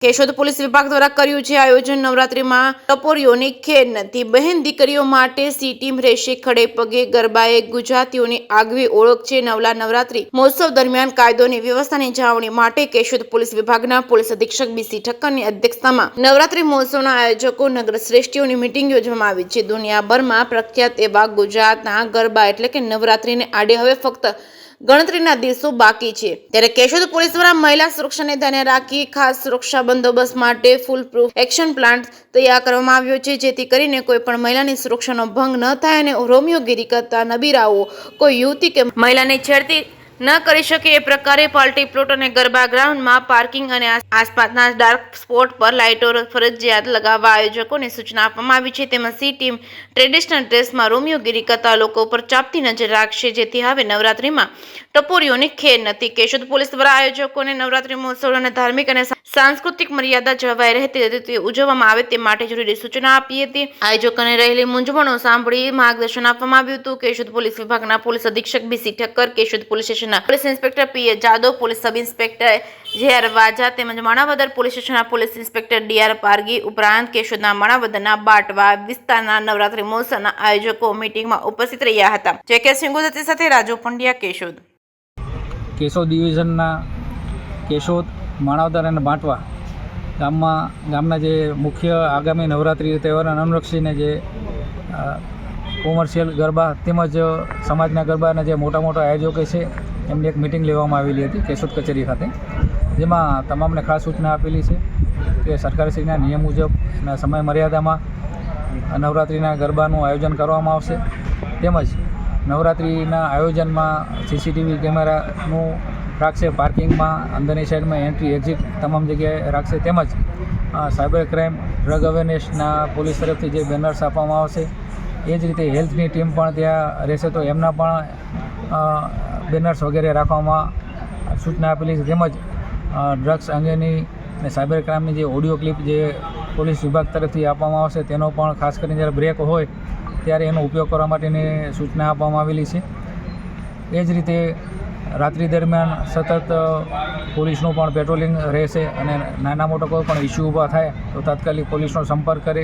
Keshod police વિભાગ દ્વારા કર્યું છે આયોજન। નવરાત્રીમાં ટપોરીઓની ખેર નથી, બહેન દીકરીઓ માટે સી ટીમ રહેશે ખડે પગે। ગરબા એ ગુજરાતીઓની આગવી ઓળખ છે। નવલા નવરાત્રી મહોત્સવ દરમિયાન કાયદોની વ્યવસ્થાની જાળવણી માટે કેશોદ પોલીસ વિભાગના પોલીસ અધિક્ષક બીસી ઠક્કરની અધ્યક્ષતામાં નવરાત્રી મહોત્સવના આયોજકો નગર શ્રેષ્ઠીઓની મીટિંગ યોજવામાં આવી છે। દુનિયાભરમાં પ્રખ્યાત એવા ગુજરાતના ગરબા એટલે કે નવરાત્રીને આડે હવે ફક્ત ગણતરીના દિવસો બાકી છે, ત્યારે કેશોદ પોલીસ દ્વારા મહિલા સુરક્ષાને ધ્યાને રાખી ખાસ સુરક્ષા બંદોબસ્ત માટે ફૂલ પ્રૂફ એક્શન પ્લાન તૈયાર કરવામાં આવ્યો છે, જેથી કરીને કોઈ પણ મહિલાની સુરક્ષાનો ભંગ ન થાય અને રોમિયોગીરી કરતા નબીરાઓ કોઈ યુવતી કે મહિલાને છેડતી ન કરી શકે એ પ્રકારે પાર્ટી પ્લોટ અને ગરબા ગ્રાઉન્ડમાં પાર્કિંગ અને આસપાસના ડાર્ક સ્પોટ પર લાઇટો ફરજિયાત લગાવવા આયોજકોને સૂચના આપવામાં આવી છે। તેમજ સી ટીમ ટ્રેડિશનલ ડ્રેસમાં રોમિયોગીરી કરતા લોકો પર ચાપતી નજર રાખશે, જેથી હવે નવરાત્રીમાં ટપોરીઓની ખેર નથી। કેશોદ પોલીસ દ્વારા આયોજકોને નવરાત્રી મહોત્સવ અને ધાર્મિક અને સાંસ્કૃતિક મર્યાદા જળવાઈ રહેતી રીતે ઉજવવામાં આવે તે માટે જરૂરી સૂચના આપી હતી। આયોજકોને રહેલી મૂંઝવણો સાંભળી માર્ગદર્શન આપવામાં આવ્યું હતું। કેશોદ પોલીસ વિભાગના પોલીસ અધિક્ષક બીસી ઠક્કર, કેશોદ પોલીસ સ્ટેશનના પોલીસ ઇન્સ્પેક્ટર પીએ જાદવ, પોલીસ સબ ઇન્સ્પેક્ટર જે.આર. વાજા તેમજ માણાવદર પોલીસ સ્ટેશનના પોલીસ ઇન્સ્પેક્ટર ડી.આર. પારગી ઉપરાંત કેશોદના માણાવદરના બાટવા વિસ્તારના નવરાત્રી મહોત્સવના આયોજકો મીટિંગમાં ઉપસ્થિત રહ્યા હતા। જે.કે. સિંગોદતી સાથે રાજુ પંડ્યા, કેશોદ। કેશોદ ડિવિઝનના કેશોદ, માણાવદર અને બાટવા ગામના જે મુખ્ય આગામી નવરાત્રિ તહેવારને અનુલક્ષીને જે કોમર્શિયલ ગરબા તેમજ સમાજના ગરબાના જે મોટા મોટા આયોજકો છે એમની એક મિટિંગ લેવામાં આવેલી હતી કેશોદ કચેરી ખાતે, જેમાં તમામને ખાસ સૂચના આપેલી છે કે સરકારશ્રીના નિયમ મુજબ સમય મર્યાદામાં નવરાત્રિના ગરબાનું આયોજન કરવામાં આવશે, તેમજ નવરાત્રિના આયોજનમાં સીસીટીવી કેમેરાનું રાખશે, પાર્કિંગમાં અંદરની સાઈડમાં એન્ટ્રી એક્ઝિટ તમામ જગ્યાએ રાખશે, તેમજ સાયબર ક્રાઇમ ડ્રગ અવેરનેસના પોલીસ તરફથી જે બેનર્સ આપવામાં આવશે, એ જ રીતે હેલ્થની ટીમ પણ ત્યાં રહેશે તો એમના પણ બેનર્સ વગેરે રાખવામાં સૂચના આપેલી છે, તેમજ ડ્રગ્સ અંગેની અને સાયબર ક્રાઇમની જે ઓડિયો ક્લિપ જે પોલીસ વિભાગ તરફથી આપવામાં આવશે તેનો પણ ખાસ કરીને જ્યારે બ્રેક હોય ત્યારે એનો ઉપયોગ કરવા માટેની સૂચના આપવામાં આવેલી છે। એ જ રીતે રાત્રિ દરમિયાન સતત પોલીસનું પણ પેટ્રોલિંગ રહેશે અને નાના મોટા કોઈ પણ ઇસ્યુ ઊભા થાય તો તાત્કાલિક પોલીસનો સંપર્ક કરે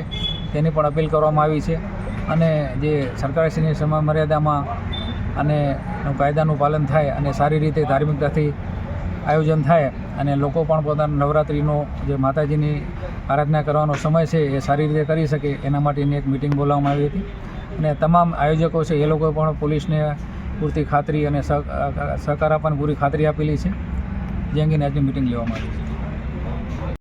તેની પણ અપીલ કરવામાં આવી છે। અને જે સરકારશ્રીની સમય મર્યાદામાં અને કાયદાનું પાલન થાય અને સારી રીતે ધાર્મિકતાથી આયોજન થાય અને લોકો પણ પોતાના નવરાત્રિનો જે માતાજીની આરાધના કરવાનો સમય છે એ સારી રીતે કરી શકે એના માટેની એક મિટિંગ બોલાવવામાં આવી હતી અને તમામ આયોજકો છે એ લોકોએ પણ પોલીસને પૂરતી ખાતરી અને સહકાર આપવાની પૂરી ખાતરી આપેલી છે, જે અંગેની આજની મિટિંગ લેવામાં આવી છે।